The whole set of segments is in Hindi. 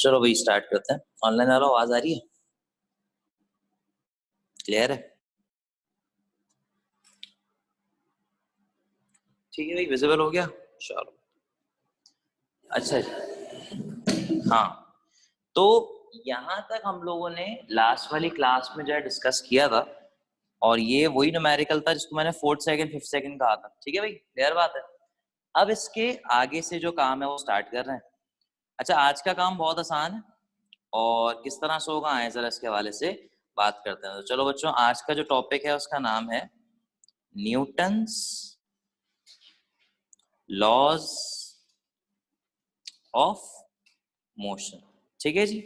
चलो भाई स्टार्ट करते हैं। ऑनलाइन वाला आवाज आ रही है? क्लियर है? ठीक है भाई, विजिबल हो गया। चलो अच्छा हाँ, तो यहाँ तक हम लोगों ने लास्ट वाली क्लास में जो है डिस्कस किया था, और ये वही न्यूमेरिकल था जिसको मैंने 4th सेकंड 5th सेकंड कहा था। ठीक है भाई, क्लियर बात है। अब इसके आगे से जो काम है वो स्टार्ट कर रहे हैं। अच्छा, आज का काम बहुत आसान है और किस तरह से होगा आए जरा इसके हवाले से बात करते हैं। तो चलो बच्चों, आज का जो टॉपिक है उसका नाम है न्यूटन्स लॉज ऑफ मोशन। ठीक है जी,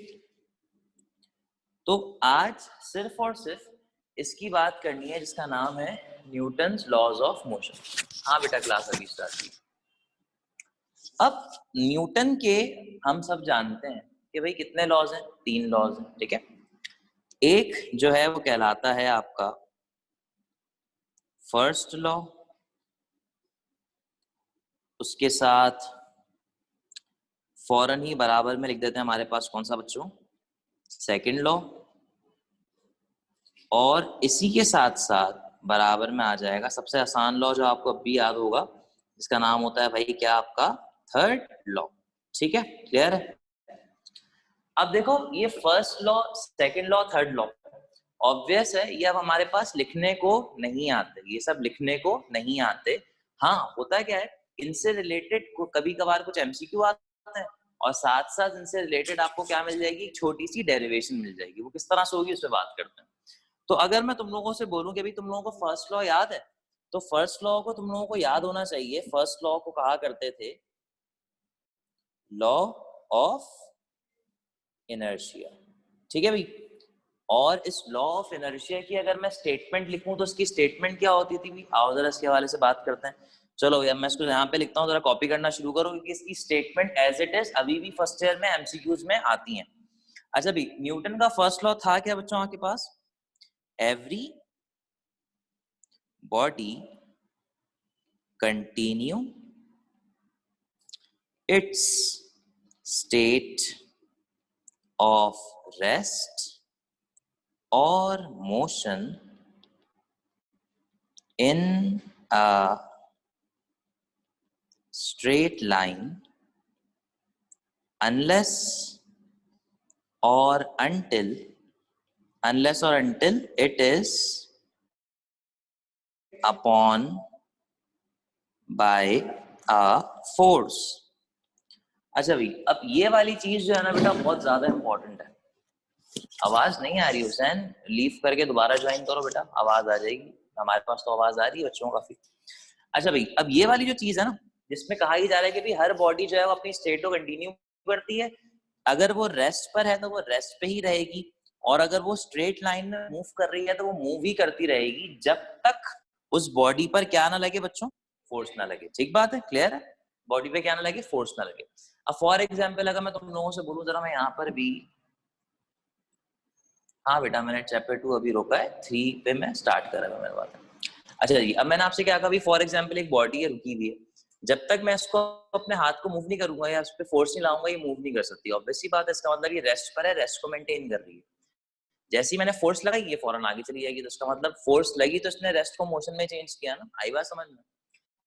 तो आज सिर्फ और सिर्फ इसकी बात करनी है जिसका नाम है न्यूटन्स लॉज ऑफ मोशन। हाँ बेटा, क्लास अभी स्टार्ट की। अब न्यूटन के हम सब जानते हैं कि भाई कितने लॉज हैं? 3 लॉज हैं। ठीक है, एक जो है वो कहलाता है आपका फर्स्ट लॉ, उसके साथ फौरन ही बराबर में लिख देते हैं हमारे पास कौन सा बच्चों? Second law. और इसी के साथ साथ बराबर में आ जाएगा सबसे आसान लॉ जो आपको अब भी याद होगा, जिसका नाम होता है भाई क्या? आपका थर्ड लॉ। ठीक है, क्लियर है? अब देखो, ये first law, second law, third law obvious है, ये अब हमारे पास लिखने को नहीं आते, ये सब लिखने को नहीं आते। हाँ, होता क्या है, इनसे रिलेटेड कभी कभार कुछ एमसीक्यू आते हैं और साथ साथ इनसे रिलेटेड आपको क्या मिल जाएगी? एक छोटी सी डेरिवेशन मिल जाएगी। वो किस तरह से होगी उस पर बात करते हैं। तो अगर मैं तुम लोगों से बोलूं कि भाई तुम लोगों को फर्स्ट लॉ याद है, तो फर्स्ट लॉ को तुम लोगों को याद होना चाहिए। फर्स्ट लॉ को कहा करते थे लॉ ऑफ इनर्शिया। ठीक है भाई, और इस लॉ ऑफ इनर्शिया की अगर मैं स्टेटमेंट लिखूं तो उसकी स्टेटमेंट क्या होती थी भी? आओ जरा इसके हवाले से बात करते हैं। चलो यार, मैं इसको यहाँ पे लिखता हूँ, जरा कॉपी करना शुरू करो, क्योंकि इसकी स्टेटमेंट एज इट इज अभी भी फर्स्ट ईयर में एमसीक्यूज में आती हैं। अच्छा भाई, न्यूटन का फर्स्ट लॉ था क्या बच्चों आपके पास? Everybody continue its state of rest or motion in a straight line unless or until it is upon by a force। अच्छा भाई, अब ये वाली चीज जो है ना बेटा, बहुत ज्यादा इंपॉर्टेंट है। आवाज नहीं आ रही हुसैन? लीव करके दोबारा ज्वाइन करो बेटा, आवाज आ जाएगी। हमारे पास तो आवाज आ रही है बच्चों काफी। अच्छा भाई, अब ये वाली जो चीज है ना, जिसमें कहा ही जा रहा है कि भाई हर बॉडी जो है वो अपनी स्टेट को कंटिन्यू करती है। अगर वो रेस्ट पर है तो वो रेस्ट पे ही रहेगी, और अगर वो स्ट्रेट लाइन में मूव कर रही है तो वो मूव ही करती रहेगी जब तक उस बॉडी पर क्या ना लगे बच्चों? फोर्स ना लगे। ठीक बात है, क्लियर है? बॉडी पे क्या ना लगे? फोर्स ना लगे। अब फॉर एग्जाम्पल अगर मैं तुम लोगों से बोलूं, जरा मैं यहाँ पर भी, हाँ बेटा मैंने चैप्टर 2 अभी रोका है, 3 पे मैं स्टार्ट कर रहा हूँ मेरे बात। अच्छा जी, अब मैंने आपसे क्या कहा? फॉर एग्जांपल एक बॉडी है रुकी हुई है, जब तक मैं इसको अपने हाथ को मूव नहीं करूंगा या उस पर फोर्स नहीं लाऊंगा, ये मूव नहीं कर सकती। ऑब्वियसली बात है, इसका मतलब ये रेस्ट पर है, रेस्ट को मेंटेन कर रही है। जैसे ही मैंने फोर्स लगाई, ये फौरन आगे चली जाएगी। तो इसका मतलब फोर्स लगी तो इसने रेस्ट को मोशन में चेंज किया ना। आई बात समझ में?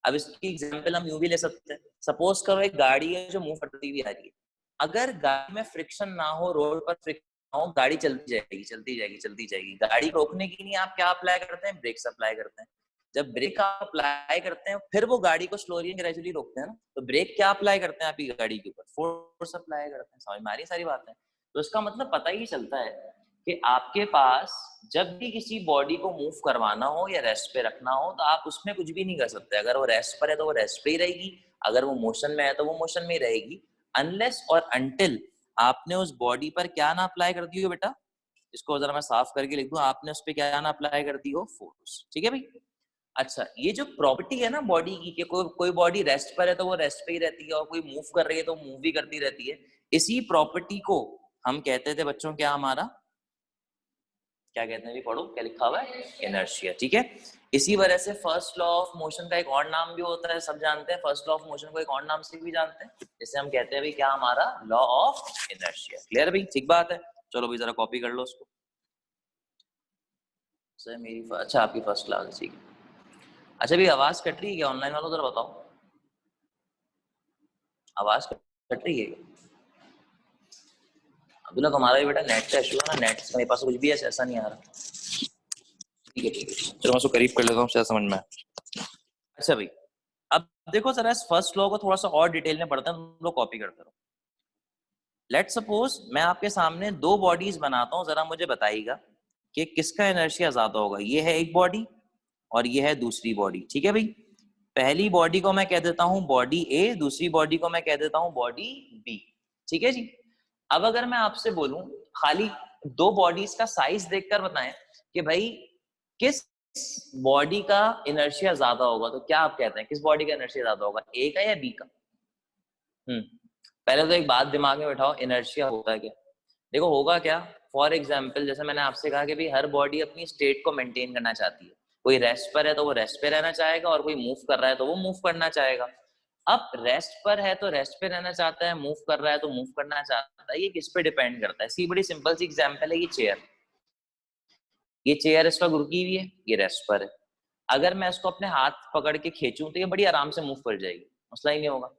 अब इसकी एग्जाम्पल हम यूं भी ले सकते हैं। सपोज करो एक गाड़ी है जो मूव करती हुई आ रही है, अगर गाड़ी में फ्रिक्शन ना हो, रोड पर फ्रिक्शन ना हो, गाड़ी चलती जाएगी चलती जाएगी चलती जाएगी। गाड़ी रोकने के लिए आप क्या अप्लाई करते हैं? ब्रेक्स अप्लाई करते हैं। जब ब्रेक आप अप्लाई करते हैं, फिर वो गाड़ी को स्लोली एंड ग्रेजुअली रोकते हैं ना, तो ब्रेक क्या अप्लाई करते हैं आपकी गाड़ी के ऊपर? फोर्स अप्लाई करते हैं। समझ में आ रही है सारी बातें? तो इसका मतलब पता ही चलता है कि आपके पास जब भी किसी बॉडी को मूव करवाना हो या रेस्ट पे रखना हो, तो आप उसमें कुछ भी नहीं कर सकते। अगर वो रेस्ट पर है तो वो रेस्ट पे ही रहेगी, अगर वो मोशन में है तो वो मोशन में ही रहेगी, अनलेस और अनटिल आपने उस बॉडी पर क्या ना अप्लाई कर दी हो बेटा। इसको जरा मैं साफ करके लिख दूं, आपने उस पर क्या ना अप्लाई कर दी हो? फोर्स। ठीक है भाई? अच्छा, ये जो प्रॉपर्टी है ना बॉडी की, कि कोई बॉडी रेस्ट पर है तो वो रेस्ट पे ही रहती है, और कोई मूव कर रही है तो मूव भी करती रहती है, इसी प्रॉपर्टी को हम कहते थे बच्चों क्या? हमारा क्या कहते हैं भी पढ़ो, क्या लिखा हुआ है, इनर्शिया। ठीक है, इसी वजह से फर्स्ट लॉ ऑफ मोशन का एक और नाम भी होता है, सब जानते हैं, फर्स्ट लॉ ऑफ मोशन को एक और नाम से भी जानते हैं, जिसे हम कहते हैं भी क्या, हमारा लॉ ऑफ इनर्शिया। क्लियर भाई, ठीक बात है। चलो भाई जरा कॉपी कर लो उसको। सर मेरी अच्छा आपकी फर्स्ट क्लास, ठीक है। अच्छा भाई आवाज कट रही है क्या ऑनलाइन वालों, जरा बताओ, आवाज कट रही है क्या? अब्दुल्ला हमारा भी बेटा नेट का इशू है ना, नेट से मेरे पास कुछ भी ऐसा नहीं आ रहा। ठीक है ठीक है, चलो मैं उसको करीब कर लेता हूँ, शायद समझ में आए। अच्छा भाई, अब देखो जरा इस फर्स्ट लॉ को थोड़ा सा और डिटेल में पढ़ते हैं, तुम लोग कॉपी करते रहो। लेट सपोज मैं आपके सामने दो बॉडीज बनाता हूँ, जरा मुझे बताइएगा कि किसका इनर्शिया ज्यादा होगा। ये है एक बॉडी और ये है दूसरी बॉडी। ठीक है भाई, पहली बॉडी को मैं कह देता हूँ बॉडी ए, दूसरी बॉडी को मैं कह देता हूँ बॉडी बी। ठीक है जी। अब अगर मैं आपसे बोलूं खाली दो बॉडीज का साइज देखकर बताएं कि भाई किस बॉडी का इनर्शिया ज्यादा होगा, तो क्या आप कहते हैं किस बॉडी का इनर्शिया ज्यादा होगा, ए का या बी का? पहले तो एक बात दिमाग में बैठाओ, इनर्शिया होता है क्या? देखो होगा क्या, फॉर एग्जाम्पल जैसे मैंने आपसे कहा कि भाई हर बॉडी अपनी स्टेट को मेंटेन करना चाहती है। कोई रेस्ट पर है तो वो रेस्ट पे रहना चाहेगा, और कोई मूव कर रहा है तो वो मूव करना चाहेगा। अब रेस्ट पर है तो रेस्ट पे रहना चाहता है, मूव कर रहा है तो मूव करना चाहता है। ये किस पे डिपेंड करता है? इसकी बड़ी सिंपल सी एग्जाम्पल है ये चेयर। ये चेयर इस वक्त रुकी हुई है, ये रेस्ट पर है। अगर मैं इसको अपने हाथ पकड़ के खींचूं तो ये बड़ी आराम से मूव कर जाएगी, मसला ही नहीं होगा।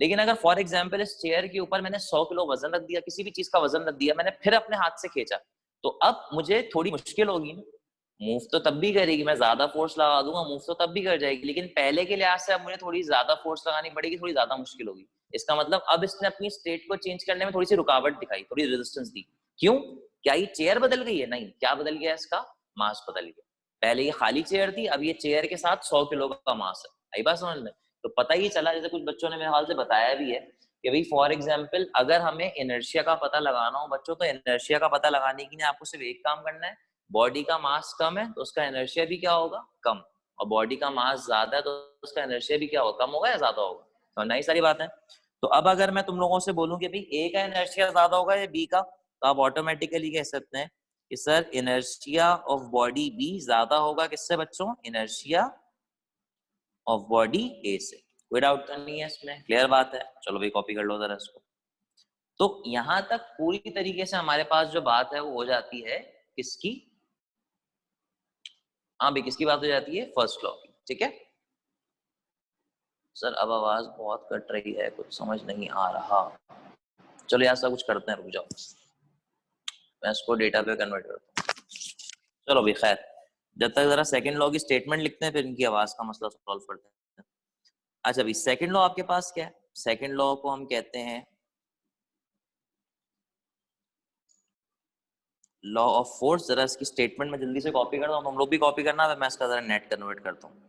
लेकिन अगर फॉर एग्जाम्पल इस चेयर के ऊपर मैंने 100 किलो वजन रख दिया, किसी भी चीज का वजन रख दिया, मैंने फिर अपने हाथ से खींचा, तो अब मुझे थोड़ी मुश्किल होगी ना। मूव तो तब भी करेगी, मैं ज्यादा फोर्स लगा दूंगा, मूव तो तब भी कर जाएगी, लेकिन पहले के लिहाज से अब मुझे थोड़ी ज्यादा फोर्स लगानी पड़ेगी, थोड़ी ज्यादा मुश्किल होगी। इसका मतलब अब इसने अपनी स्टेट को चेंज करने में थोड़ी सी रुकावट दिखाई, थोड़ी रेजिस्टेंस दी। क्यों? क्या ये चेयर बदल गई है? नहीं, क्या बदल गया, इसका मास बदल गया। पहले ये खाली चेयर थी, अब ये चेयर के साथ 100 किलो का मास है। आई बात समझ में? तो पता ही चला, जैसे कुछ बच्चों ने मेरे हाल से बताया भी है कि भाई फॉर एग्जाम्पल अगर हमें इनर्शिया का पता लगाना हो बच्चों, तो इनर्शिया का पता लगाने के लिए आपको सिर्फ एक काम करना है, बॉडी का मास कम है तो उसका इनर्शिया भी क्या होगा, कम। और बॉडी का मास ज्यादा है तो उसका इनर्शिया भी क्या होगा, कम होगा या ज्यादा होगा? तो नई सारी बात है। तो अब अगर मैं तुम लोगों से बोलूं कि भाई ए का इनर्शिया ज्यादा होगा या बी का, तो आप ऑटोमेटिकली कह सकते हैं कि सर इनर्शिया ऑफ बॉडी बी ज्यादा होगा किससे बच्चों, इनर्शिया ऑफ बॉडी ए से। कोई डाउट तो नहीं है इसमें, क्लियर बात है। चलो भाई कॉपी कर लो जरा इसको। तो यहां तक पूरी तरीके से हमारे पास जो बात है वो हो जाती है किसकी, हाँ भाई किसकी बात हो जाती है, फर्स्ट लॉ की। ठीक है सर, अब आवाज बहुत कट रही है, कुछ समझ नहीं आ रहा। चलो यार सब कुछ करते हैं, रुक जाओ, मैं इसको डेटा पे कन्वर्ट करता हूँ। चलो भाई खैर, जब तक जरा सेकंड लॉ की स्टेटमेंट लिखते हैं, फिर इनकी आवाज का मसला सॉल्व करते हैं। अच्छा भाई सेकंड लॉ आपके पास क्या है? सेकंड लॉ को हम कहते हैं लॉ ऑफ फोर्स। जरा इसकी स्टेटमेंट में जल्दी से कॉपी करता हूँ, तुम लोग भी कॉपी करना है, मैं इसका जरा नेट कन्वर्ट करता हूँ।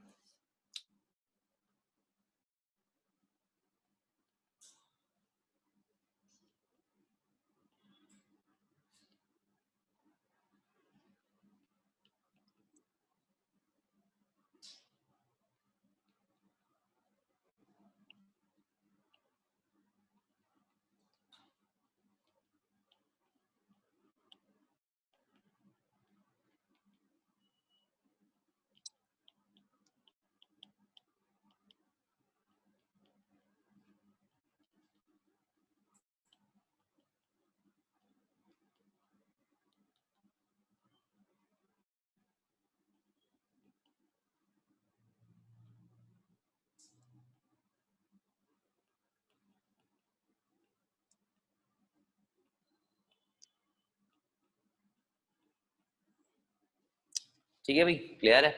ठीक है भाई, क्लियर है।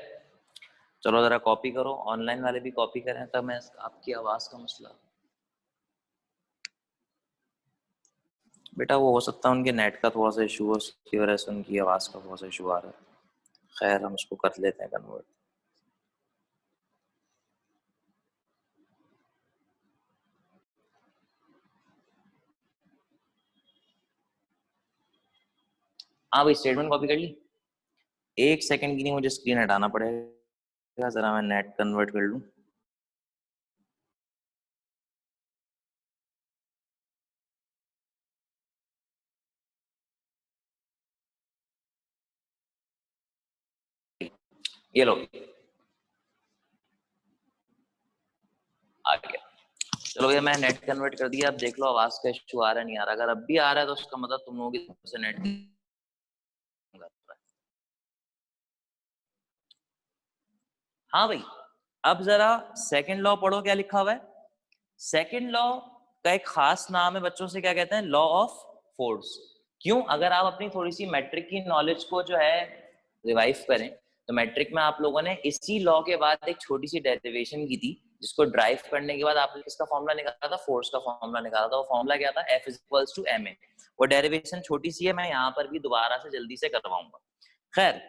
चलो जरा कॉपी करो, ऑनलाइन वाले भी कॉपी करें, तब मैं आपकी आवाज का मसला। बेटा वो हो सकता है उनके नेट का थोड़ा सा इशू हो, उसकी वजह से उनकी आवाज का थोड़ा सा इशू आ रहा है। खैर हम उसको कर लेते हैं कन्वर्ट। हाँ भाई स्टेटमेंट कॉपी कर ली। एक सेकंड के लिए मुझे स्क्रीन हटाना पड़ेगा, जरा मैं नेट कन्वर्ट कर लूँ। ये लो आ गया। चलो भैया मैं नेट कन्वर्ट कर दिया, अब देख लो आवाज का इशू आ रहा है नहीं आ रहा। अगर अब भी आ रहा है तो उसका मतलब तुम लोगों की तरफ से नेट कर रहा है। हाँ भाई, अब जरा सेकंड लॉ पढ़ो, क्या लिखा हुआ है। सेकंड लॉ का एक खास नाम है बच्चों से, क्या कहते हैं, लॉ ऑफ फोर्स। क्यों? अगर आप अपनी थोड़ी सी मैट्रिक की नॉलेज को जो है रिवाइव करें, तो मैट्रिक में आप लोगों ने इसी लॉ के बाद एक छोटी सी डेरिवेशन की थी, जिसको ड्राइव करने के बाद आपने किसका फॉर्मूला निकाला था, फोर्स का फॉर्मूला निकाला था। वो फॉर्मूला क्या था, F इक्वल्स टू ma। वो डेरिवेशन छोटी सी है, मैं यहाँ पर भी दोबारा से जल्दी से करवाऊंगा। खैर,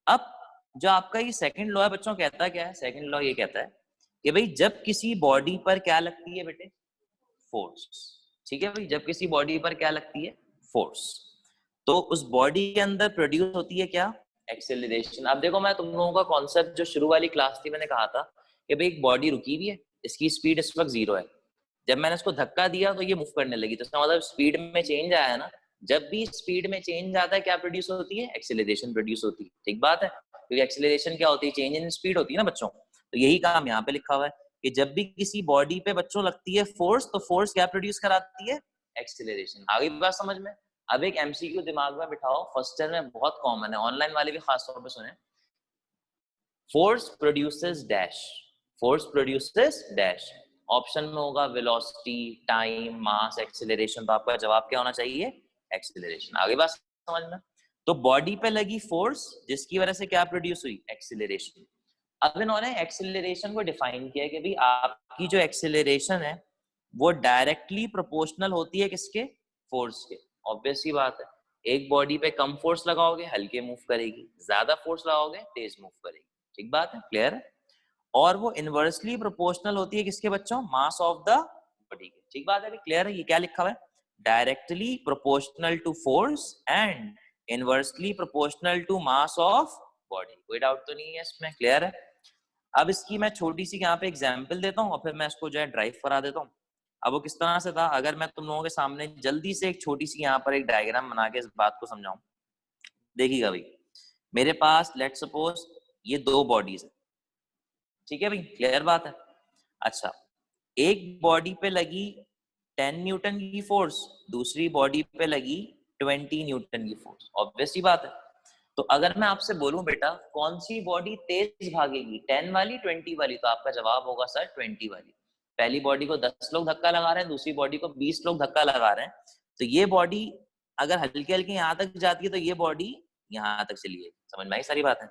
अब जो आपका ये सेकंड लॉ है बच्चों, कहता क्या है, सेकंड लॉ ये कहता है कि भाई जब किसी बॉडी पर क्या लगती है बेटे, फोर्स। ठीक है भाई, जब किसी बॉडी पर क्या लगती है, फोर्स, तो उस बॉडी के अंदर प्रोड्यूस होती है क्या, एक्सेलरेशन। अब देखो, मैं तुम लोगों का कॉन्सेप्ट जो शुरू वाली क्लास थी, मैंने कहा था कि भाई एक बॉडी रुकी हुई है, इसकी स्पीड इस वक्त 0 है। जब मैंने इसको धक्का दिया तो ये मूव करने लगी, तो इसका मतलब स्पीड में चेंज आया है ना। जब भी स्पीड में चेंज आता है, क्या प्रोड्यूस होती है, एक्सेलरेशन प्रोड्यूस होती है। ठीक बात है, क्योंकि एक्सेलरेशन क्या होती है, चेंज इन स्पीड होती है ना बच्चों। तो यही काम यहाँ पे लिखा हुआ है कि जब भी किसी बॉडी पे बच्चों लगती है फोर्स, तो फोर्स क्या प्रोड्यूस कराती है, एक्सेलरेशन। आगे बात समझ में। अब एक एमसीक्यू दिमाग में बिठाओ, फर्स्ट ईयर में बहुत कॉमन है, ऑनलाइन वाले भी खास तौर पे सुने। Force produces dash, force produces dash. Option में होगा वेलोसिटी, टाइम, मास, एक्सेलरेशन। तो आपका जवाब क्या होना चाहिए, एक्सेलरेशन। आगे बात समझ में। तो बॉडी पे लगी फोर्स, जिसकी वजह से क्या प्रोड्यूस हुई, एक्सेलरेशन। अब इन्होंने एक्सेलरेशन को डिफाइन किया कि भाई आपकी जो एक्सेलरेशन है वो डायरेक्टली प्रोपोर्शनल होती है किसके, फोर्स के। ऑब्वियस सी बात है, एक बॉडी पे कम फोर्स लगाओगे हल्के मूव करेगी, ज्यादा फोर्स लगाओगे तेज मूव करेगी। ठीक बात है, क्लियर है। और वो इनवर्सली प्रोपोर्शनल होती है किसके बच्चों, मास ऑफ द बॉडी के। ठीक बात है, क्लियर है। ये क्या लिखा हुआ है, directly proportional to force and inversely proportional to mass of body. कोई डाउट तो नहीं है इसमें, क्लियर है। अब इसकी मैं छोटी सी यहाँ पे एग्जांपल देता हूँ और फिर मैं इसको जो है ड्राइव करा देता हूँ। अब वो किस तरह से था, अगर मैं तुम लोगों के सामने जल्दी से एक छोटी सी यहाँ पर एक डायग्राम बना के इस बात को समझाऊं। देखिएगा भाई, मेरे पास लेट सपोज ये दो बॉडीज है, ठीक है भाई, क्लियर बात है। अच्छा, एक बॉडी पे लगी 10 न्यूटन की फोर्स, दूसरी बॉडी पे लगी 20 न्यूटन की फोर्स। ऑब्वियस सी बात है। तो अगर मैं आपसे बोलूं बेटा कौन सी बॉडी तेज भागेगी, 10 वाली 20 वाली, तो आपका जवाब होगा सर 20 वाली। पहली बॉडी को 10 लोग धक्का लगा रहे हैं, दूसरी बॉडी को 20 लोग धक्का लगा रहे हैं, तो ये बॉडी अगर हल्के हल्के यहाँ तक जाती है तो ये बॉडी यहाँ तक चली है। समझ में आई सारी बात है।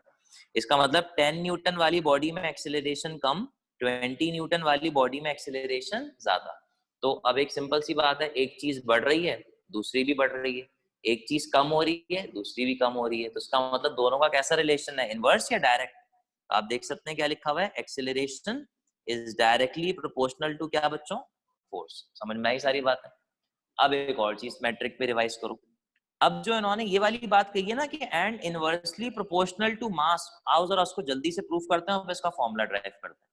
इसका मतलब 10 न्यूटन वाली बॉडी में एक्सेलरेशन कम, 20 न्यूटन वाली बॉडी में एक्सेलरेशन ज्यादा। तो अब एक सिंपल सी बात है, एक चीज बढ़ रही है दूसरी भी बढ़ रही है, एक चीज कम हो रही है दूसरी भी कम हो रही है। तो इसका मतलब दोनों का कैसा रिलेशन है, इनवर्स या डायरेक्ट। आप देख सकते हैं क्या लिखा हुआ है, acceleration is directly proportional to क्या बच्चों, फोर्स। समझ में आई सारी बात है। अब एक और चीज मैट्रिक पे रिवाइज करो। अब जो इन्होंने ये वाली बात कही है ना कि and inversely proportional to mass, आओ जरा उसको जल्दी से प्रूफ करते हैं और इसका फॉर्मूला ड्राइव करते हैं।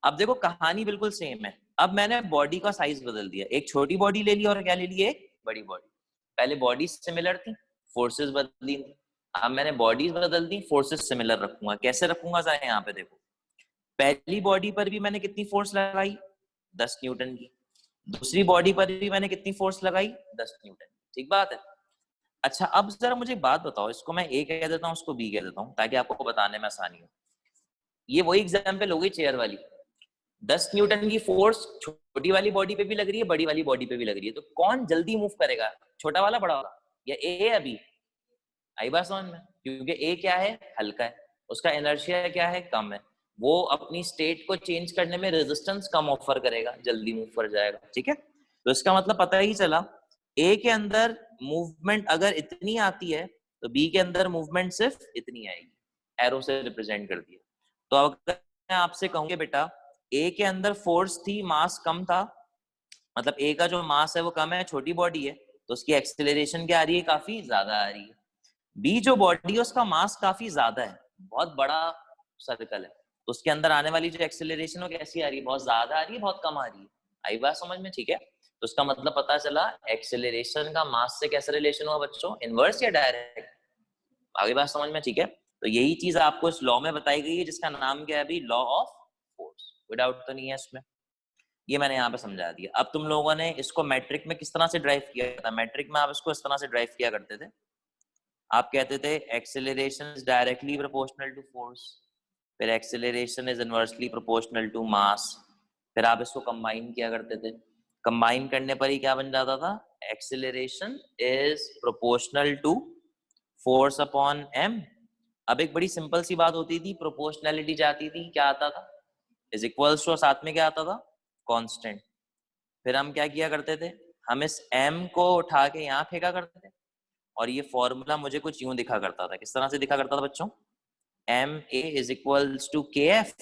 अब देखो कहानी बिल्कुल सेम है। अब मैंने बॉडी का साइज बदल दिया, एक छोटी बॉडी ले ली और क्या ले ली, एक बड़ी बॉडी। पहले बॉडी सिमिलर थी, फोर्सेस बदली। अब मैंने बॉडीज बदल दी, फोर्सेस सिमिलर रखूंगा। कैसे रखूंगा जरा यहाँ पे देखो, पहली बॉडी पर भी मैंने कितनी फोर्स लगाई, 10 न्यूटन की। दूसरी बॉडी पर भी मैंने कितनी फोर्स लगाई, 10 न्यूटन। ठीक बात है। अच्छा, अब जरा मुझे बात बताओ, इसको मैं ए कह देता हूँ, उसको बी कह देता हूँ ताकि आपको बताने में आसानी हो। ये वही एग्जाम्पल हो गई चेयर वाली। 10 न्यूटन की फोर्स छोटी वाली बॉडी पे भी लग रही है, बड़ी वाली बॉडी पे भी लग रही है। तो कौन जल्दी मूव करेगा, छोटा वाला बड़ा वाला, या ए या बी? आई बात समझ में। क्योंकि ए क्या है, हल्का है, उसका इनर्शिया क्या है, कम है, वो अपनी स्टेट को चेंज करने में रेजिस्टेंस कम ऑफर करेगा, जल्दी मूव कर जाएगा। ठीक है, तो इसका मतलब पता ही चला, ए के अंदर मूवमेंट अगर इतनी आती है तो बी के अंदर मूवमेंट सिर्फ इतनी आएगी, एरो से रिप्रेजेंट कर दिया। तो अगर मैं आपसे कहूंगे बेटा ए के अंदर फोर्स थी, मास कम था, मतलब ए का जो मास है वो कम है, छोटी बॉडी है, तो उसकी एक्सेलरेशन क्या आ रही है, काफी ज्यादा आ रही है। बी जो बॉडी है उसका मास काफी ज्यादा है, बहुत बड़ा सर्कल है, तो उसके अंदर आने वाली जो एक्सेलरेशन है वो कैसी आ रही है, बहुत ज्यादा आ रही है, बहुत कम आ रही है। आई बात समझ में, ठीक है। तो उसका मतलब पता चला एक्सेलरेशन का मास से कैसा रिलेशन हुआ बच्चों, इनवर्स या डायरेक्ट। आगे बात समझ में, ठीक है। तो यही चीज आपको इस लॉ में बताई गई है, जिसका नाम क्या है अभी, लॉ ऑफ फोर्स। विदाउट तो नहीं है इसमें, ये मैंने यहाँ पे समझा दिया। अब तुम लोगों ने इसको मैट्रिक में किस तरह से ड्राइव किया था? मैट्रिक में आप इसको इस तरह से ड्राइव किया करते थे, आप कहते थे acceleration is directly proportional to force, फिर acceleration is inversely proportional to mass, फिर आप इसको कंबाइन किया करते थे। कंबाइन करने पर ही क्या बन जाता था, acceleration is proportional to force upon M. अब एक बड़ी सिंपल सी बात होती थी, प्रोपोर्शनैलिटी जाती थी, क्या आता था, इज इक्वल्स टू, साथ में क्या आता था, कांस्टेंट। फिर हम क्या किया करते थे, हम इस m को उठा के यहाँ फेंका करते थे, और ये फॉर्मूला मुझे कुछ यूं दिखा करता था। किस तरह से दिखा करता था बच्चों, M A is equals to K F.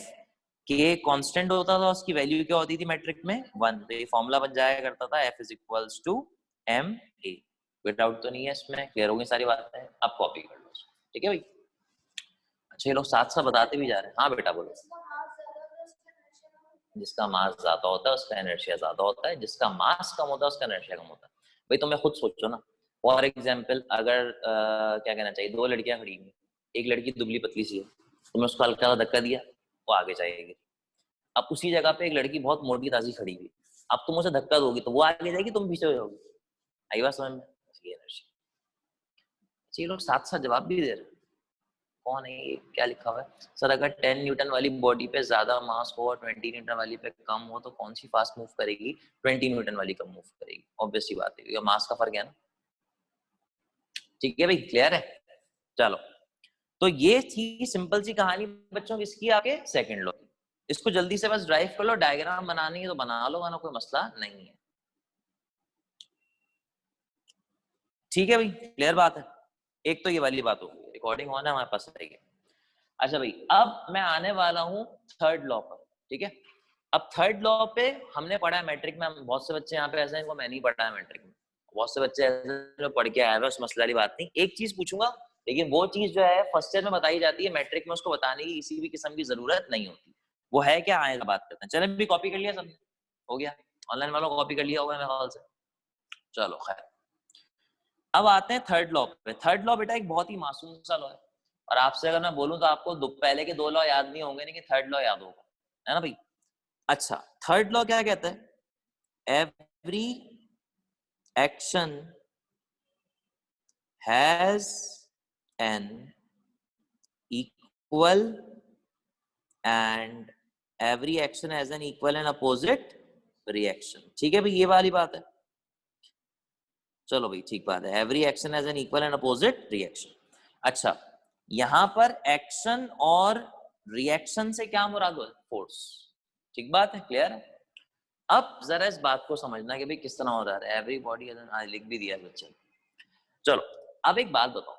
K constant होता था, उसकी वैल्यू क्या होती थी मैट्रिक में, 1। तो ये फॉर्मूला बन जाया करता था F is equals to M A. कोई डाउट तो नहीं है इसमें, क्लियर हो गई सारी बातें? अब कॉपी कर लो, ठीक है भाई। अच्छा, ये लोग साथ साथ बताते भी जा रहे हैं। हाँ बेटा बोलो। जिसका मास ज्यादा होता है उसका इनर्शिया ज्यादा होता है, जिसका मास कम होता है उसका इनर्शिया कम होता है। भाई तुम्हें खुद सोचो ना, फॉर एग्जाम्पल अगर क्या कहना चाहिए, दो लड़कियां खड़ी हुई, एक लड़की दुबली पतली सी है, तुमने उसको हल्का धक्का दिया, वो आगे जाएगी। अब उसी जगह पे एक लड़की बहुत मोटी ताजी खड़ी हुई, अब तुम उसे धक्का दोगी तो वो आगे जाएगी, तुम पीछे हो जाओगी। आई बात समझ में? ये एनर्जी। ये लोग साथ साथ जवाब भी दे रहे हैं। कौन है ये, क्या लिखा हुआ है? सर अगर 10 न्यूटन वाली बॉडी पे ज्यादा मास हो और 20 न्यूटन वाली पे कम हो तो कौन सी फास्ट मूव करेगी? 20 न्यूटन वाली कम मूव करेगी, ऑब्वियस सी बात है, क्योंकि मास का फर्क है ना। ठीक है भाई, क्लियर है? चलो, तो ये थी सिंपल सी कहानी बच्चों किसकी, आपके सेकंड लॉ। इसको जल्दी से बस ड्राइव कर लो, डायग्राम बनानी है तो बना लो, वरना कोई मसला नहीं है। ठीक है भाई, क्लियर बात है। एक तो ये वाली बात होगी, रिकॉर्डिंग होना हमारे पास रहेगी। अच्छा भाई, अब मैं आने वाला हूँ थर्ड लॉ पर, ठीक है। अब थर्ड लॉ पे हमने पढ़ा है मैट्रिक में, बहुत से बच्चे यहाँ पे ऐसे हैं इनको मैं नहीं पढ़ा है मैट्रिक में, बहुत से बच्चे ऐसे जो पढ़ के आए हैं, उस मसले वाली बात नहीं। एक चीज पूछूंगा, लेकिन वो चीज जो है फर्स्ट ईयर में बताई जाती है, मैट्रिक में उसको बताने की किसी भी किस्म की जरूरत नहीं होती। वो है क्या, आएगा बात करते हैं। चले भी कॉपी कर लिया सबने, हो गया, ऑनलाइन वालों कॉपी कर लिया होगा मेरे ख्याल से। चलो खैर, अब आते हैं थर्ड लॉ पे। थर्ड लॉ बेटा एक बहुत ही मासूम सा लॉ है, और आपसे अगर मैं बोलूं तो आपको पहले के दो लॉ याद नहीं होंगे, लेकिन थर्ड लॉ याद होगा, है ना भाई। अच्छा, थर्ड लॉ क्या कहता है, every action has an equal and every action has an equal and opposite reaction. ठीक है भाई, ये वाली बात है। चलो भाई, ठीक बात है, every action has an equal and opposite reaction. अच्छा, यहां पर एक्शन और रिएक्शन से क्या मुराद है, फोर्स। ठीक बात है, क्लियर है। अब जरा इस बात को समझना कि भाई किस तरह हो रहा है, एवरीबॉडी लिख भी दिया बच्चे। चलो, अब एक बात बताओ,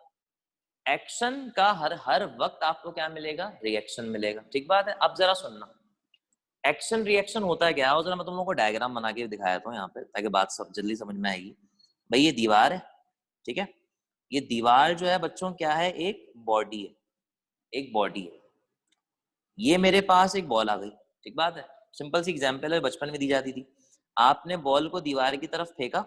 एक्शन का हर वक्त आपको क्या मिलेगा, रिएक्शन मिलेगा। ठीक बात है। अब जरा सुनना, एक्शन रिएक्शन होता है क्या, और जरा मैं तुम लोगों को डायग्राम बना के दिखाया था यहाँ पे, ताकि बात सब जल्दी समझ में आएगी। भाई ये दीवार है, ठीक है, ये दीवार जो है बच्चों क्या है, एक बॉडी है, एक बॉडी है। ये मेरे पास एक बॉल आ गई, ठीक बात है। सिंपल सी एग्जांपल है, बचपन में दी जाती थी। आपने बॉल को दीवार की तरफ फेंका,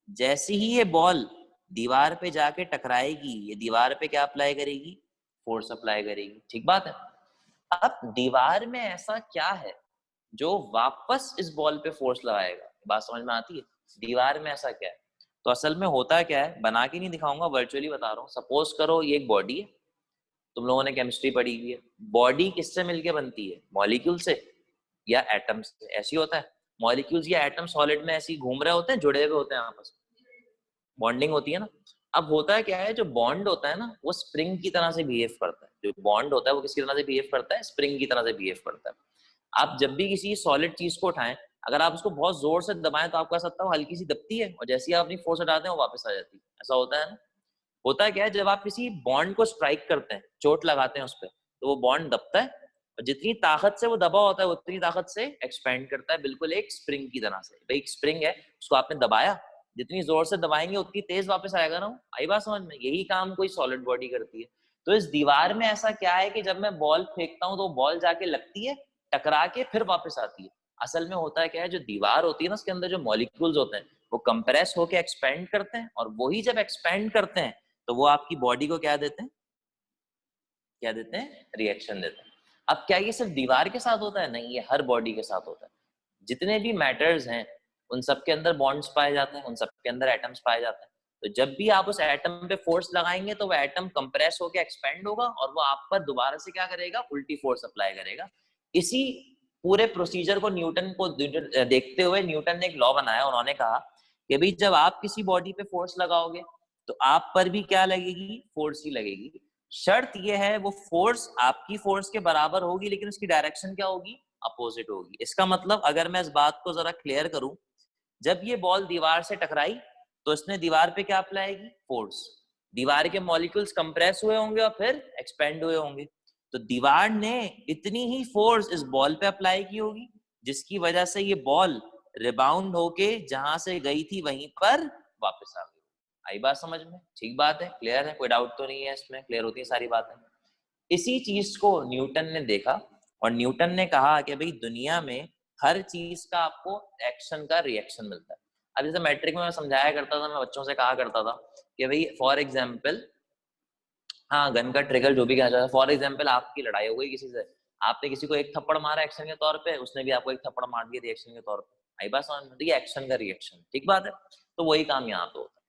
जैसे ही ये बॉल दीवार पे जाके टकराएगी, ये दीवार पे क्या अप्लाई करेगी, फोर्स अप्लाई करेगी। ठीक बात है। अब दीवार में ऐसा क्या है जो वापस इस बॉल पे फोर्स लगाएगा, बात समझ में आती है? दीवार में ऐसा क्या है? तो असल में होता क्या है, बना के नहीं दिखाऊंगा, वर्चुअली बता रहा हूँ। सपोज करो ये एक बॉडी है, तुम लोगों ने केमिस्ट्री पढ़ी हुई है। बॉडी किससे मिलके बनती है, मॉलिक्यूल से या एटम से? ऐसी होता है, मॉलिक्यूल्स या एटम सॉलिड में ऐसे घूम रहे होते हैं, जुड़े हुए होते हैं आपस में, बॉन्डिंग होती है ना। अब होता है क्या है, जो बॉन्ड होता है ना, वो स्प्रिंग की तरह से बिहेव करता है। जो बॉन्ड होता है वो किसकी तरह से बिहेव करता है, स्प्रिंग की तरह से बिहेव करता है। आप जब भी किसी सॉलिड चीज को उठाएं, अगर आप उसको बहुत जोर से दबाएं तो आप कह सकते हो हल्की सी दबती है, और जैसे ही आप अपनी फोर्स हटाते हैं वो वापस आ जाती है। ऐसा होता है ना। होता है क्या है, जब आप किसी बॉन्ड को स्ट्राइक करते हैं, चोट लगाते हैं उस पर, तो वो बॉन्ड दबता है, और जितनी ताकत से वो दबा होता है उतनी ताकत से एक्सपेंड करता है, बिल्कुल एक स्प्रिंग की तरह से। भाई एक स्प्रिंग है, उसको आपने दबाया, जितनी जोर से दबाएंगे उतनी तेज वापस आएगा ना। आई बात समझ में? यही काम कोई सॉलिड बॉडी करती है। तो इस दीवार में ऐसा क्या है कि जब मैं बॉल फेंकता हूँ तो बॉल जाके लगती है, टकरा के फिर वापस आती है। असल में होता है क्या है, जो दीवार होती है ना, उसके अंदर जो मॉलिक्यूल्स होते हैं वो कंप्रेस होके एक्सपेंड करते हैं, और वही जब एक्सपेंड करते हैं तो वो आपकी बॉडी को क्या देते हैं, क्या देते हैं, रिएक्शन देते हैं। अब क्या ये सिर्फ दीवार के साथ होता है? नहीं, ये हर बॉडी के साथ होता है। जितने भी मैटर्स हैं उन सब के अंदर बॉन्ड्स पाए जाते हैं, उन सब के अंदर एटम्स पाए जाते हैं। तो जब भी आप उस एटम पे फोर्स लगाएंगे तो वो एटम कंप्रेस होकर एक्सपेंड होगा और वो आप पर दोबारा से क्या करेगा, उल्टी फोर्स अप्लाई करेगा। इसी पूरे प्रोसीजर को न्यूटन को देखते हुए न्यूटन ने एक लॉ बनाया। उन्होंने कहा कि भाई जब आप किसी बॉडी पे फोर्स लगाओगे तो आप पर भी क्या लगेगी, फोर्स ही लगेगी। शर्त यह है वो फोर्स आपकी फोर्स के बराबर होगी, लेकिन उसकी डायरेक्शन क्या होगी, अपोजिट होगी। इसका मतलब अगर मैं इस बात को जरा क्लियर करूं, जब ये बॉल दीवार से टकराई तो इसने दीवार पे क्या अप्लाई की, फोर्स। दीवार के मॉलिक्यूल्स कंप्रेस हुए होंगे और फिर एक्सपेंड हुए होंगे। तो दीवार ने इतनी ही फोर्स इस बॉल पे अप्लाई की होगी जिसकी वजह से ये बॉल रिबाउंड होके जहां से गई थी वहीं पर वापस आ गई। आई बात समझ में? ठीक बात है, क्लियर है, कोई डाउट तो नहीं है इसमें, क्लियर होती है सारी बातें। इसी चीज को न्यूटन ने देखा और न्यूटन ने कहा कि भाई दुनिया में हर चीज का आपको एक्शन का रिएक्शन मिलता है। अब जैसे मैट्रिक में मैं समझाया करता था, मैं बच्चों से कहा करता था कि भाई फॉर एग्जाम्पल, हाँ गन का ट्रिगर जो भी कहा जाता है, फॉर एग्जाम्पल आपकी लड़ाई हो गई किसी से, आपने किसी को एक थप्पड़ मारा एक्शन के तौर पे, उसने भी आपको एक थप्पड़ मार दिया रिएक्शन के तौर पे। आई बात समझ में? एक्शन का रिएक्शन, ठीक बात है। तो वही काम यहाँ पे होता है।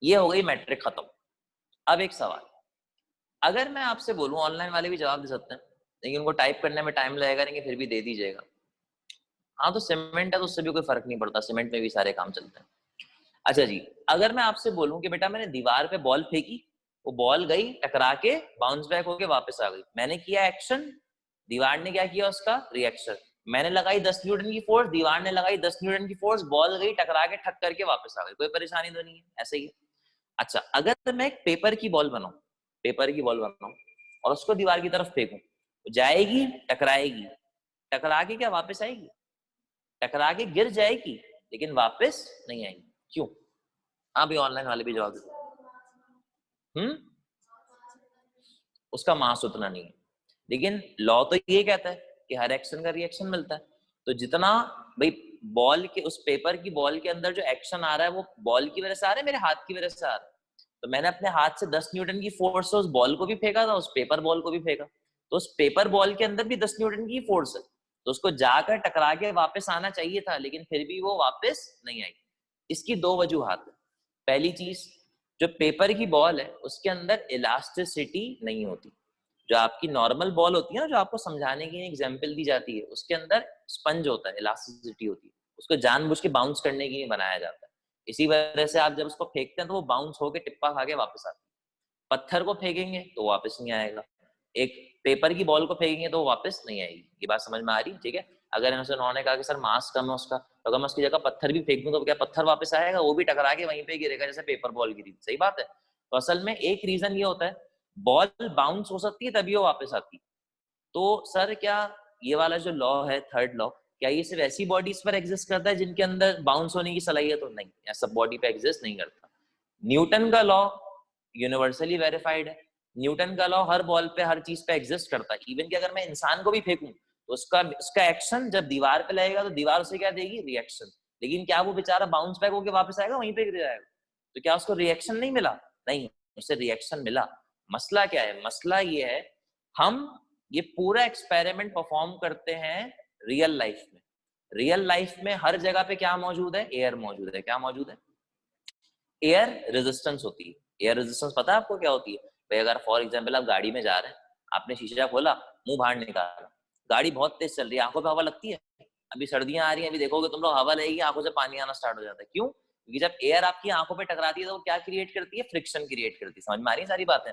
ये हो गई मैट्रिक खत्म। अब एक सवाल, अगर मैं आपसे बोलूं, ऑनलाइन वाले भी जवाब दे सकते हैं लेकिन उनको टाइप करने में टाइम लगेगा, लेकिन फिर भी दे दीजिएगा। हाँ तो सीमेंट है तो उससे भी कोई फर्क नहीं पड़ता, सीमेंट में भी सारे काम चलते हैं। अच्छा जी, अगर मैं आपसे बोलूं कि बेटा मैंने दीवार पे बॉल फेंकी, वो बॉल गई टकरा के बाउंस बैक होके वापस आ गई, मैंने किया एक्शन, दीवार ने क्या किया, उसका रिएक्शन। मैंने लगाई 10 न्यूटन की फोर्स, दीवार ने लगाई 10 न्यूटन की फोर्स, बॉल गई टकरा के ठक करके वापस आ गई, कोई परेशानी तो नहीं है, ऐसे ही। अच्छा, अगर मैं एक पेपर की बॉल बनाऊं, पेपर की बॉल बनाऊं और उसको दीवार की तरफ फेंकूं, जाएगी, टकराएगी, टकरा के क्या वापस आएगी, टकरा के गिर जाएगी लेकिन वापस नहीं आएगी। क्यों? हाँ भी ऑनलाइन वाले भी जवाब देते। उसका मास उतना नहीं है, लेकिन लॉ तो ये कहता है कि हर एक्शन का रिएक्शन मिलता है। तो जितना भाई बॉल के, उस पेपर की बॉल के अंदर जो एक्शन आ रहा है वो बॉल की वजह से आ रहा है, मेरे हाथ की वजह से आ रहा है। तो मैंने अपने हाथ से 10 न्यूटन की फोर्स से उस बॉल को भी फेंका था, उस पेपर बॉल को भी फेंका, तो उस पेपर बॉल के अंदर भी 10 न्यूटन की फोर्स है, तो उसको जाकर टकरा के वापस आना चाहिए था, लेकिन फिर भी वो वापस नहीं आई। इसकी दो वजूहात है। पहली चीज, जो पेपर की बॉल है उसके अंदर इलास्टिसिटी नहीं होती। जो आपकी नॉर्मल बॉल होती है ना, जो आपको समझाने की एग्जांपल दी जाती है, उसके अंदर स्पंज होता है, इलास्टिसिटी होती है, उसको जानबूझ के बाउंस करने के लिए बनाया जाता है। इसी वजह से आप जब उसको फेंकते हैं तो वो बाउंस होके टिप्पा खा के वापस आता है। पत्थर को फेंकेंगे तो वापस नहीं आएगा, एक पेपर की बॉल को फेंकेंगे तो वापस नहीं आएगी। ये बात समझ में आ रही? ठीक है। अगर उन्होंने कहा कि सर मास कम है उसका, तो अगर मैं उसकी जगह पत्थर भी फेंक दूं तो क्या पत्थर वापस आएगा? वो भी टकरा के वहीं पे गिरेगा जैसे पेपर बॉल गिरी। सही बात है। तो असल में एक रीजन ये होता है, बॉल बाउंस हो सकती है तभी वो वापस आती है। तो सर क्या ये वाला जो लॉ है, थर्ड लॉ, क्या ये सिर्फ ऐसी बॉडीज पर एग्जिस्ट करता है जिनके अंदर बाउंस होने की सलाहियत? तो नहीं, ऐसा बॉडी पे एग्जिस्ट नहीं करता। न्यूटन का लॉ यूनिवर्सली वेरीफाइड है। न्यूटन का लॉ हर बॉल पे, हर चीज पे एग्जिस्ट करता है। इवन कि अगर मैं इंसान को भी फेंकूं तो उसका एक्शन जब दीवार पे लगेगा तो दीवार उसे क्या देगी, रिएक्शन। लेकिन क्या वो बेचारा बाउंस बैक होकर वापस आएगा, वहीं पे गिर जाएगा? तो क्या उसको रिएक्शन नहीं मिला? नहीं, उसे रिएक्शन मिला। मसला क्या है? मसला ये है, हम ये पूरा एक्सपेरिमेंट परफॉर्म करते हैं रियल लाइफ में। रियल लाइफ में हर जगह पे क्या मौजूद है? एयर मौजूद है। क्या मौजूद है? एयर रेजिस्टेंस होती है। एयर रेजिस्टेंस पता है आपको क्या होती है? भाई अगर फॉर एग्जांपल आप गाड़ी में जा रहे हैं, आपने शीशा खोला, मुंह बाहर निकाला, गाड़ी बहुत तेज चल रही है, आंखों पे हवा लगती है। अभी सर्दियां आ रही हैं, अभी देखोगे तुम लोग, हवा लगेगी, आंखों से पानी आना स्टार्ट हो जाता है। क्यों? क्योंकि जब एयर आपकी आंखों पे टकराती है तो वो क्या क्रिएट करती है? फ्रिक्शन क्रिएट करती है। समझ में आ रही है सारी बातें?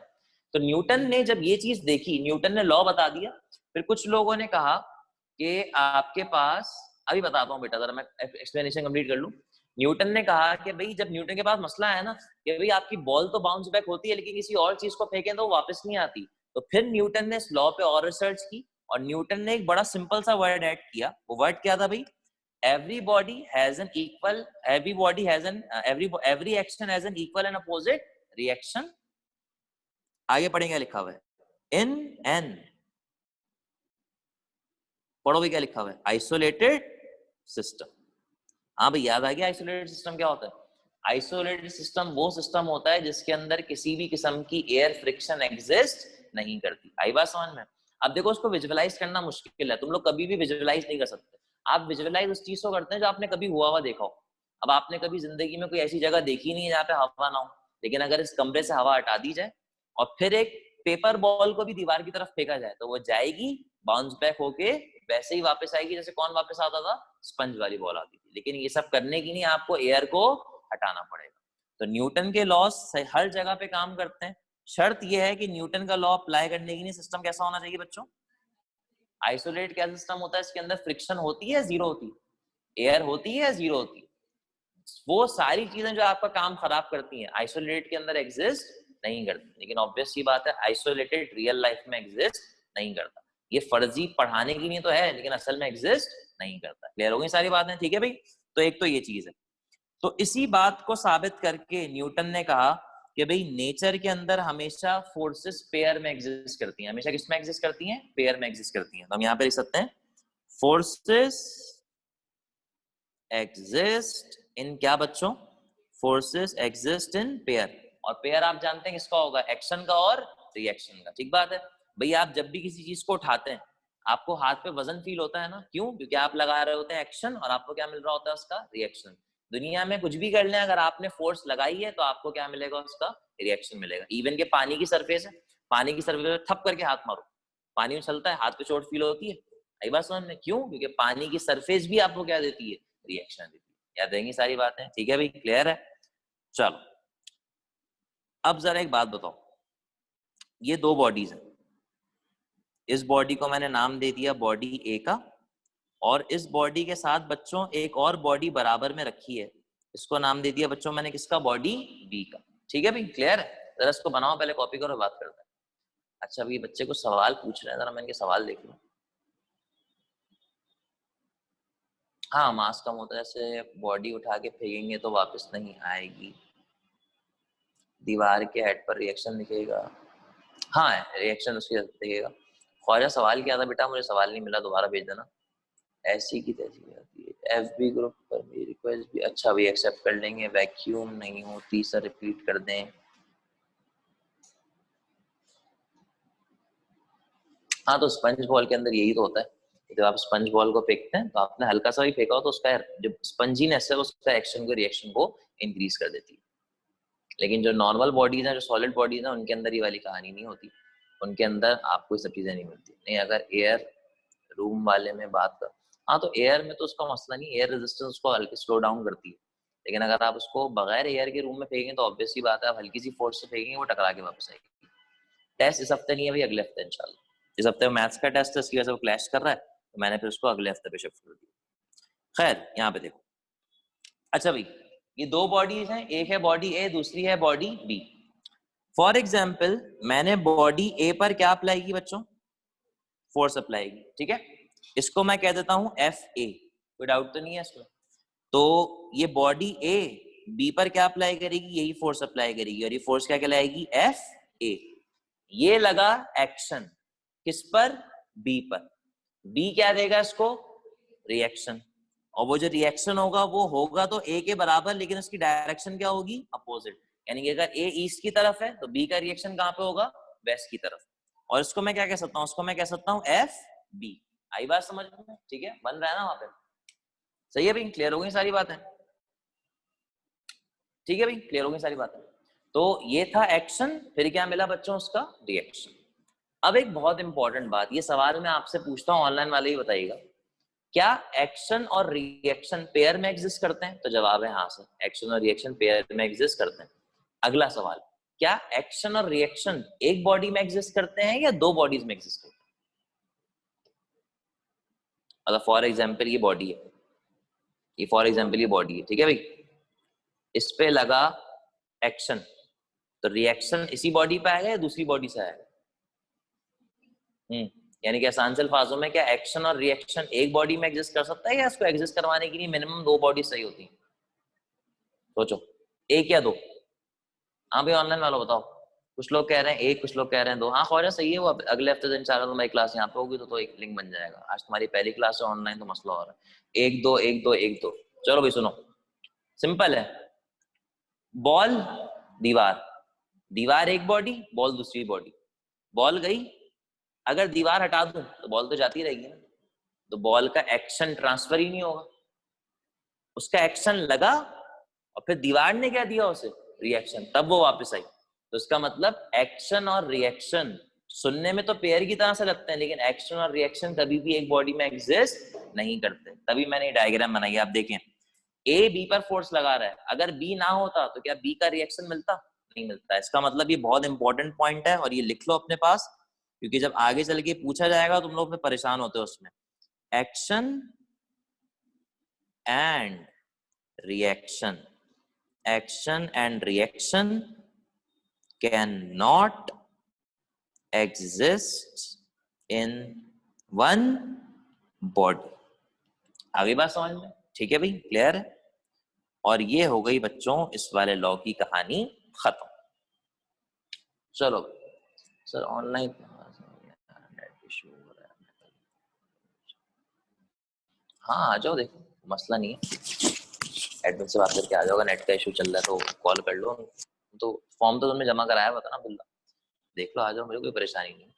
तो न्यूटन ने जब ये चीज देखी, न्यूटन ने लॉ बता दिया। फिर कुछ लोगों ने कहा कि आपके पास, अभी बताता हूँ बेटा, जरा मैं एक्सप्लेनेशन कंप्लीट कर लूं। न्यूटन ने कहा कि भाई जब न्यूटन के पास मसला है ना कि भाई आपकी बॉल तो बाउंस बैक होती है लेकिन किसी और चीज को फेंकें तो वापस नहीं आती, तो फिर न्यूटन ने इस लॉ पे और रिसर्च की और न्यूटन ने एक बड़ा सिंपल सा वर्ड ऐड किया। वो वर्ड क्या था भाई? everybody has an equal, everybody has an every action has an equal and opposite reaction। आगे पढ़ेंगे, लिखा हुआ है in n, पढ़ोगे क्या लिखा हुआ है? Isolated system. हाँ भाई याद आ गया आइसोलेटेड सिस्टम क्या होता है? आइसोलेटेड सिस्टम वो सिस्टम होता है जिसके अंदर किसी भी किस्म की एयर फ्रिक्शन एग्जिस्ट नहीं करती। आई बात समझ में? अब देखो उसको विजुअलाइज करना मुश्किल है, तुम लोग कभी भी विजुअलाइज नहीं कर सकते। आप विजुअलाइज उस चीज को करते हैं जो आपने कभी हुआ हुआ देखा हो। अब आपने कभी जिंदगी में कोई ऐसी जगह देखी नहीं है जहाँ पे हवा ना हो, लेकिन अगर इस कमरे से हवा हटा दी जाए और फिर एक पेपर बॉल को भी दीवार की तरफ फेंका जाए तो वो जाएगी, बाउंस बैक होके वैसे ही वापस आएगी जैसे कौन वापस आता था, स्पंज वाली बॉल आती थी। लेकिन ये सब करने की नहीं, आपको एयर को हटाना पड़ेगा। तो न्यूटन के लॉस हर जगह पे काम करते हैं। शर्त यह है कि न्यूटन का लॉ अप्लाई करने के लिए सिस्टम कैसा होना चाहिए बच्चों? आइसोलेट क्या सिस्टम होता है? इसके अंदर फ्रिक्शन होती है या जीरो होती है? एयर होती है या जीरो होती है? वो सारी चीजें जो आपका काम खराब करती हैं आइसोलेट के अंदर एग्जिस्ट नहीं करती। लेकिन ऑब्वियस सी बात है आइसोलेटेड रियल लाइफ में एग्जिस्ट नहीं करता। ये फर्जी पढ़ाने की नहीं तो है, लेकिन असल में एग्जिस्ट नहीं करता। क्लियर हो गई सारी बातें? ठीक है भाई। तो एक तो ये चीज है। तो इसी बात को साबित करके न्यूटन ने कहा कि भाई नेचर के अंदर हमेशा फोर्सेस पेयर में एग्जिस्ट करती हैं। हमेशा किस में एग्जिस्ट करती हैं? पेयर में एग्जिस्ट करती हैं। तो हम यहाँ पे लिख सकते हैं फोर्सेस एग्जिस्ट इन क्या बच्चों? Forces exist in pair. और पेयर आप जानते हैं किसका होगा? एक्शन का और रिएक्शन का। ठीक बात है भाई। आप जब भी किसी चीज को उठाते हैं आपको हाथ पे वजन फील होता है ना? क्यों? क्योंकि आप लगा रहे होते हैं एक्शन और आपको क्या मिल रहा होता है? उसका रिएक्शन। दुनिया में कुछ भी कर लें, अगर आपने फोर्स लगाई है तो आपको क्या मिलेगा? उसका रिएक्शन मिलेगा। इवन के पानी की सरफेस है, पानी की सरफेस पे थप करके हाथ मारो, पानी में चलता है, हाथ पे चोट फील होती है। आई बात समझ में? क्यों? क्योंकि पानी की सरफेस भी आपको क्या देती है? रिएक्शन देती है। याद रहेंगी सारी बातें? ठीक है भाई, क्लियर है? चलो अब जरा एक बात बताओ, ये दो बॉडीज हैं। इस बॉडी को मैंने नाम दे दिया बॉडी ए का, और इस बॉडी के साथ बच्चों एक और बॉडी बराबर में रखी है, इसको नाम दे दिया बच्चों मैंने किसका? बॉडी बी का। ठीक है भाई, क्लियर है? जरा इसको बनाओ, पहले कॉपी करो, बात करते हैं। अच्छा अभी बच्चे को सवाल पूछ रहे हैं, जरा मैं इनके सवाल देख लूं। हाँ, मास कम होता है, जैसे बॉडी उठा के फेंकेंगे तो वापस नहीं आएगी, दीवार के हेड पर रिएक्शन दिखेगा। हाँ, रिएक्शन उसकी दिखेगा। ख्वाजा सवाल क्या था बेटा? मुझे सवाल नहीं मिला, दोबारा भेज देना। ऐसी की तैसी आती है। एफबी ग्रुप पर मेरी रिक्वेस्ट भी, अच्छा भी एक्सेप्ट कर लेंगे। वैक्यूम नहीं होती सर, रिपीट कर दें। हाँ, तो स्पंज बॉल के अंदर यही तो होता है। जब आप स्पंज बॉल को फेंकते हैं तो आपने हल्का सा भी फेंका हो तो उसका जो स्पंजीनेस है उसका एक्शन को, रिएक्शन को इंक्रीज कर देती है। लेकिन जो नॉर्मल बॉडीज हैं, जो सॉलिड बॉडीज हैं, उनके अंदर ये वाली कहानी नहीं होती। उनके अंदर आपको ये सब चीजें नहीं मिलती। नहीं, अगर एयर रूम वाले में बात कर, हाँ तो एयर में तो उसका मसला नहीं, एयर रेजिस्टेंस उसको हल्की स्लो डाउन करती है। लेकिन अगर आप उसको बगैर एयर के रूम में फेंकेंगे तो ऑब्वियस सी बात है, आप हल्की सी फोर्स से फेंकेंगे वो टकरा के वापस आएगी। टेस्ट इस हफ्ते नहीं है भाई, अगले हफ्ते इंशाल्लाह। इस हफ्ते मैथ्स का टेस्ट है, इसकी वजह से वो क्लैश कर रहा है, तो मैंने फिर उसको अगले हफ्ते पे शिफ्ट कर दिया। खैर यहाँ पे देखो, अच्छा भाई ये दो बॉडीज हैं, एक है बॉडी ए, दूसरी है बॉडी बी। फॉर एग्जाम्पल मैंने बॉडी ए पर क्या अप्लाई की बच्चों? फोर्स अप्लाई की। ठीक है, इसको मैं कह देता हूं एफ ए, कोई डाउट तो नहीं है इसमें? तो ये बॉडी ए बी पर क्या अप्लाई करेगी? यही फोर्स अप्लाई करेगी, और ये फोर्स क्या कहलाएगी? F A. ये लगा एक्शन किस पर? बी पर। बी क्या देगा इसको? रिएक्शन। और वो जो रिएक्शन होगा वो होगा तो ए के बराबर, लेकिन उसकी डायरेक्शन क्या होगी? अपोजिट। यानी कि अगर ए ईस्ट की तरफ है तो बी का रिएक्शन कहां पे होगा? वेस्ट की तरफ। और इसको मैं क्या कह सकता हूं? उसको मैं कह सकता हूं एफ बी। आई बात समझ में? ठीक है, बन रहा है ना वहां पे? सही है भाई, क्लियर हो गई सारी बातें? ठीक है भाई, क्लियर हो गई सारी बातें? तो ये था एक्शन, फिर क्या मिला बच्चों? उसका रिएक्शन। अब एक बहुत इंपॉर्टेंट बात, ये सवाल मैं आपसे पूछता हूं, ऑनलाइन वाले ही बताइएगा, क्या एक्शन और रिएक्शन पेयर में एग्जिस्ट करते हैं? तो जवाब है हाँ सर, एक्शन और रिएक्शन पेयर में एग्जिस्ट करते हैं। अगला सवाल, क्या एक्शन और रिएक्शन एक बॉडी में एग्जिस्ट करते हैं या दो बॉडीज में एग्जिस्ट करते हैं? मतलब फॉर एग्जाम्पल ये बॉडी है, ये फॉर एग्जाम्पल ये बॉडी है, ठीक है भाई, इस पे लगा एक्शन, तो रिएक्शन इसी बॉडी पे आएगा या दूसरी बॉडी से आएगा? यानी कि आसान से अल्फाजों में, क्या एक्शन और रिएक्शन एक बॉडी में एग्जिस्ट कर सकता है या इसको एग्जिस्ट करवाने के लिए मिनिमम दो बॉडी सही होती है? सोचो, एक या दो? हाँ भाई ऑनलाइन वालों बताओ। कुछ लोग कह रहे हैं एक, कुछ लोग कह रहे हैं दो। हाँ ख्वाजा सही है, वो अगले हफ्ते दिन इंशाल्लाह तुम्हारी क्लास यहाँ पे होगी तो एक लिंक बन जाएगा। आज तुम्हारी पहली क्लास है ऑनलाइन, तो मसला हो रहा है एक दो एक दो एक दो। चलो भाई सुनो, सिंपल है। बॉल, दीवार, दीवार एक बॉडी, बॉल दूसरी बॉडी। बॉल गई, अगर दीवार हटा दूं तो बॉल तो जाती रहेगी ना, तो बॉल का एक्शन ट्रांसफर ही नहीं होगा। उसका एक्शन लगा और फिर दीवार ने क्या दिया उसे, रिएक्शन, तब वो वापस आई। तो इसका मतलब एक्शन और रिएक्शन सुनने में तो पेयर की तरह से लगते हैं, लेकिन एक्शन और रिएक्शन कभी भी एक बॉडी में एग्जिस्ट नहीं करते। तभी मैंने डायग्राम बनाई, आप देखें ए बी पर फोर्स लगा रहा है, अगर बी ना होता तो क्या बी का रिएक्शन मिलता, नहीं मिलता। इसका मतलब ये बहुत इंपॉर्टेंट पॉइंट है और ये लिख लो अपने पास, क्योंकि जब आगे चल के पूछा जाएगा तुम लोग परेशान होते हो उसमें। Action and reaction, action and reaction cannot exist in one body। आगे बात समझ में, ठीक है भाई, क्लियर है। और ये हो गई बच्चों इस वाले लॉ की कहानी खत्म। चलो सर ऑनलाइन नेट इशू हो रहा है, हाँ आ जाओ, देखो मसला नहीं है, एडमिन से बात करके आ जाओगा। नेट का इशू चल रहा है तो कॉल कर लो, तो फॉर्म तो तुमने जमा कराया हुआ था ना बुल्ला, देख लो, आ जाओ, मुझे कोई परेशानी नहीं।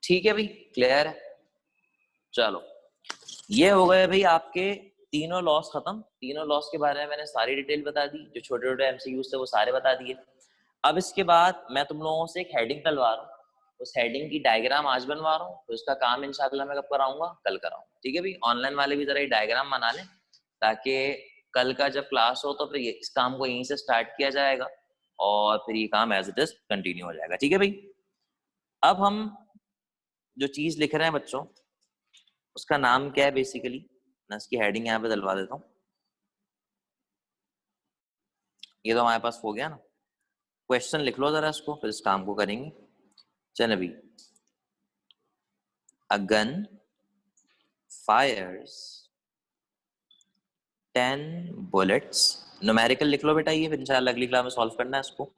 ठीक है भाई, क्लियर है। चलो ये हो गए भाई आपके तीनों लॉस खत्म। तीनों लॉस के बारे में मैंने सारी डिटेल बता दी, जो छोटे छोटे एमसीक्यूज थे वो सारे बता दिए। अब इसके बाद मैं तुम लोगों से एक हेडिंग डलवा रहा हूँ, उस हेडिंग की डायग्राम आज बनवा रहा हूँ, तो इसका काम इंशाल्लाह मैं कब कराऊंगा, कल कराऊंगा। ठीक है भाई, ऑनलाइन वाले भी जरा ये डायग्राम बना लें, ताकि कल का जब क्लास हो तो फिर इस काम को यहीं से स्टार्ट किया जाएगा और फिर ये काम एज इट इज कंटिन्यू हो जाएगा। ठीक है भाई, अब हम जो चीज लिख रहे हैं बच्चों उसका नाम क्या है बेसिकली, मैं इसकी हेडिंग यहाँ पे डलवा देता हूँ। ये तो हमारे पास हो गया ना, क्वेश्चन लिख लो जरा इसको, फिर इस काम को करेंगे। चल अभी, a gun fires 10 bullets, numerical लिख लो बेटा ये, फिर इंशाल्लाह अगली क्लास में सॉल्व करना है इसको।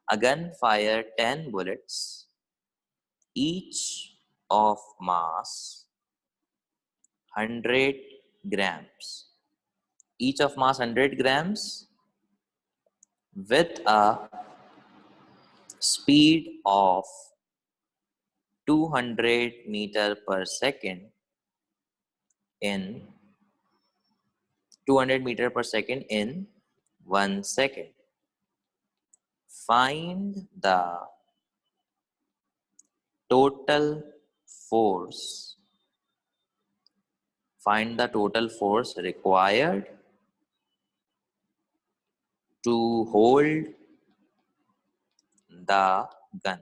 A gun fire 10 bullets, each of mass 100 grams, each of mass 100 grams with a speed of 200 meter per second in 200 meter per second in 1 second. Find the total force. Find the total force required to hold the gun.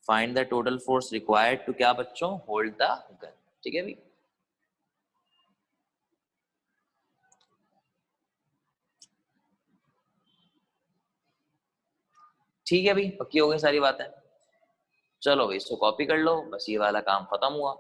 Find the total force required to क्या बच्चों, hold the gun। ठीक है भाई, ठीक है भाई, पक्की हो गई सारी बातें। चलो भाई इसको कॉपी कर लो, बस ये वाला काम खत्म हुआ।